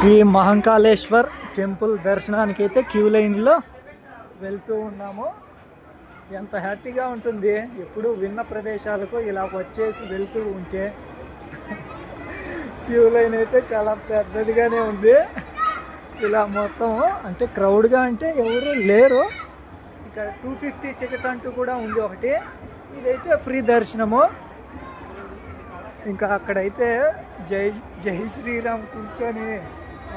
Shri మహంకాళేశ్వర్ temple దర్శనానికి అయితే queue లైన్లో వెళ్తూ ఉన్నాము. ఎంత హ్యాపీగా ఉంటుంది ఎప్పుడు విన్న ప్రదేశాలకు ఇలా వచ్చేసి వెళ్తూ ఉంటే. క్యూ లైన్ అయితే చాలా పెద్దదిగానే ఉంది. ఇలా మొత్తం అంటే క్రౌడ్గా అంటే ఎవరు లేరు. ఇక్కడ 250 టికెట్ అంటూ కూడా ఉంది ఒకటి. ఇదైతే ఫ్రీ దర్శనము. ఇంకా అక్కడైతే జై జై శ్రీరామ్ కూర్చొని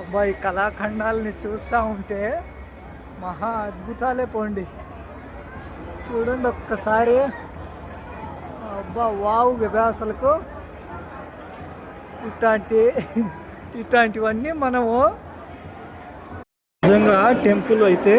అబ్బాయి కళాఖండాలని చూస్తూ ఉంటే మహా అద్భుతాలే పోండి. చూడండి ఒక్కసారి, అబ్బా వావ్ కదా అసలుకు. ఇట్లాంటివన్నీ మనము నిజంగా టెంపుల్ అయితే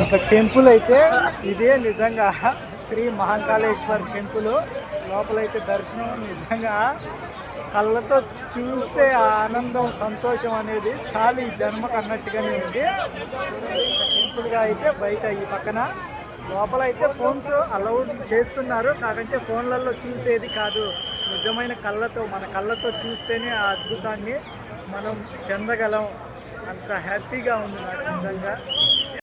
ఇంకా టెంపుల్ అయితే ఇదే నిజంగా శ్రీ మహంకాళేశ్వర్ టెంపుల్. లోపలైతే దర్శనం నిజంగా కళ్ళతో చూస్తే ఆ ఆనందం సంతోషం అనేది చాలా ఈ జన్మకు అన్నట్టుగానే ఉంది. టెంపుల్గా అయితే బయట ఈ పక్కన లోపల అయితే ఫోన్స్ అలౌడ్ చేస్తున్నారు. కాకంటే ఫోన్లలో చూసేది కాదు, నిజమైన కళ్ళతో మన కళ్ళతో చూస్తేనే ఆ అద్భుతాన్ని మనం చెందగలం. అంత హ్యాపీగా ఉంది నాకు నిజంగా.